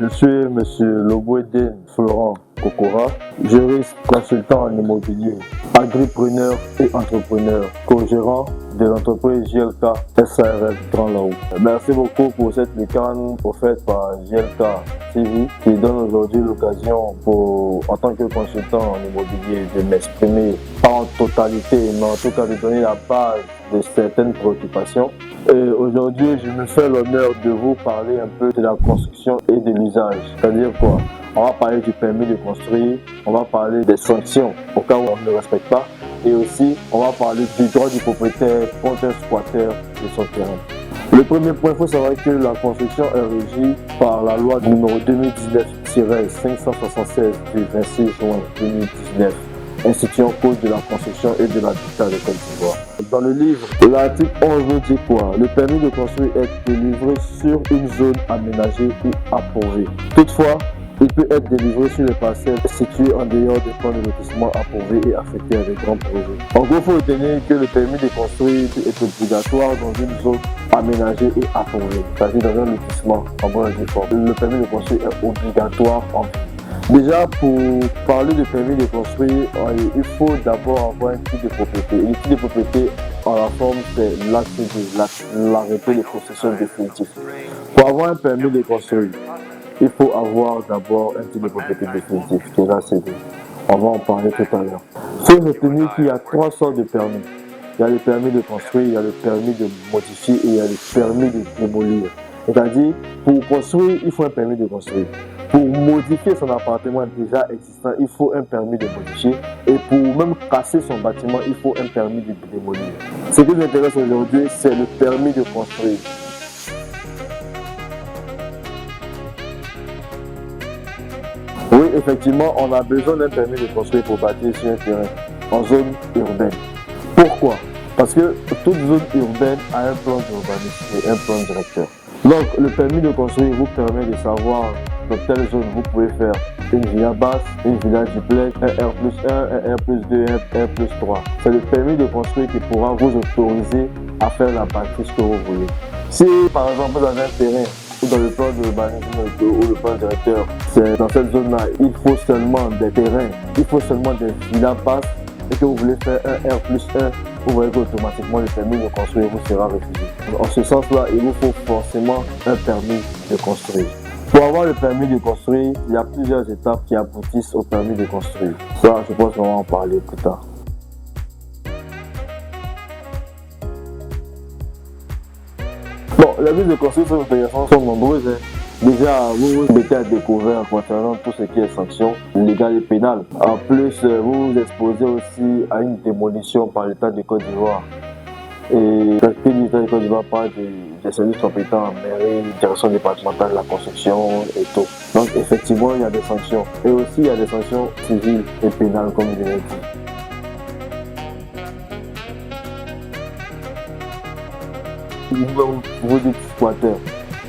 Je suis Monsieur Loboueden Florent Kokora, juriste, consultant en immobilier, agripreneur et entrepreneur, co-gérant de l'entreprise JLK SARL Grand Laou. Merci beaucoup pour cette lucarne offerte par JLK TV qui donne aujourd'hui l'occasion en tant que consultant en immobilier de m'exprimer, pas en totalité, mais en tout cas de donner la base de certaines préoccupations. Et aujourd'hui, je me fais l'honneur de vous parler un peu de la construction et de l'usage. C'est-à-dire quoi? On va parler du permis de construire, on va parler des sanctions au cas où on ne respecte pas, et aussi on va parler du droit du propriétaire contre un squatteur de son terrain. Le premier point, il faut savoir que la construction est régie par la loi numéro 2019-576 du 26 juin 2019. Instituant code de la construction et de l'habitat de Côte d'Ivoire. Dans le livre, l'article 11 nous dit quoi? Le permis de construire est délivré sur une zone aménagée ou approuvée. Toutefois, il peut être délivré sur les parcelles situées en dehors des plans de lotissement approuvés et affectés à des grands projets. En gros, il faut retenir que le permis de construire est obligatoire dans une zone aménagée et approuvée, c'est-à-dire dans un lotissement en bonne et due forme. Le permis de construire est obligatoire en ville. Déjà, pour parler de permis de construire, il faut d'abord avoir un titre de propriété. Le titre de propriété, en la forme, c'est l'arrêté de possession définitif. Pour avoir un permis de construire, il faut avoir d'abord un titre de propriété définitif, qui est la CD. On va en parler tout à l'heure. Il faut retenir qu'il y a trois sortes de permis. Il y a le permis de construire, il y a le permis de modifier et il y a le permis de démolir. C'est-à-dire, pour construire, il faut un permis de construire. Pour modifier son appartement déjà existant, il faut un permis de modifier. Et pour même casser son bâtiment, il faut un permis de démolir. Ce qui nous intéresse aujourd'hui, c'est le permis de construire. Oui, effectivement, on a besoin d'un permis de construire pour bâtir sur un terrain en zone urbaine. Pourquoi? Parce que toute zone urbaine a un plan d'urbanisme et un plan directeur. Donc, le permis de construire vous permet de savoir dans telle zone vous pouvez faire une villa basse, une villa duplex, un R+1, un R+2, un R+3. C'est le permis de construire qui pourra vous autoriser à faire la bâtisse que vous voulez. Si par exemple vous avez un terrain ou dans le plan d'urbanisme ou le plan directeur, c'est dans cette zone-là, il faut seulement des terrains, il faut seulement des villas basses et que vous voulez faire un R+1, vous voyez qu'automatiquement le permis de construire vous sera refusé. En ce sens-là, il vous faut forcément un permis de construire. Pour avoir le permis de construire, il y a plusieurs étapes qui aboutissent au permis de construire. Ça, je pense qu'on va en parler plus tard. Bon, les vies de construire sont nombreuses. Déjà, vous vous mettez à découvert concernant tout ce qui est sanctions légales et pénales. En plus, vous vous exposez aussi à une démolition par l'État de Côte d'Ivoire. Et l'État de Côte d'Ivoire parle des services compétents en mairie, direction départementale de la construction et tout. Donc effectivement, il y a des sanctions. Et aussi, il y a des sanctions civiles et pénales, comme je l'ai dit. Vous dites squatter.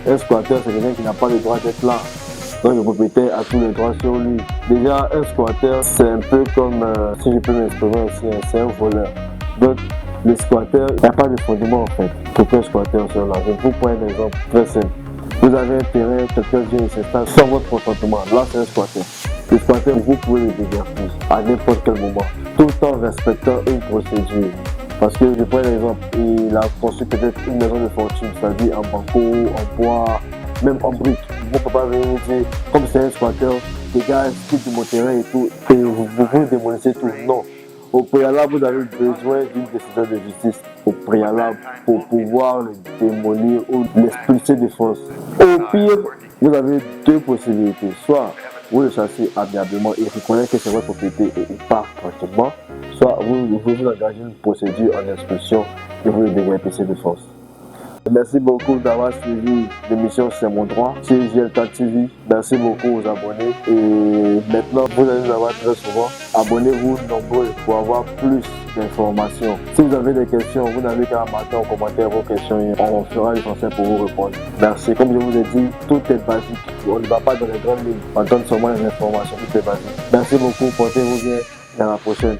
Un squatter, c'est quelqu'un qui n'a pas le droit d'être là. Donc le propriétaire a tous les droits sur lui. Déjà, un squatter, c'est un peu comme, si je peux m'exprimer aussi, c'est un voleur. Donc, le squatter, il n'y a pas de fondement en fait pour qu'un squatter soit là. Je vous prends un exemple très simple. Vous avez un terrain, quelqu'un vient et s'installe sans votre consentement. Là, c'est un squatter. Le squatter, vous pouvez le dévertir à n'importe quel moment, tout en respectant une procédure. Parce que je prends un exemple, il a construit peut-être une maison de fortune, c'est-à-dire en banco, en bois, même en briques. Mon papa vient me dire, comme c'est un squatter, les gars, quitte mon terrain et tout, et vous démolissez tout. Non. Au préalable, vous avez besoin d'une décision de justice au préalable pour pouvoir le démolir ou l'expulser de force. Au pire, vous avez deux possibilités. Soit vous le chassez amiablement et reconnaissez que c'est votre propriété et il part tranquillement. Soit vous engagez une procédure en expulsion et vous le déguerpissez de force. Merci beaucoup d'avoir suivi l'émission C'est mon droit sur JLK TV. Merci beaucoup aux abonnés. Et maintenant, vous allez nous avoir très souvent. Abonnez-vous nombreux pour avoir plus d'informations. Si vous avez des questions, vous n'avez qu'à marquer en commentaire vos questions et on fera l'essentiel pour vous répondre. Merci. Comme je vous ai dit, tout est basique. On ne va pas dans les grandes lignes. On donne seulement les informations. Tout est basique. Merci beaucoup. Portez-vous bien. Et à la prochaine.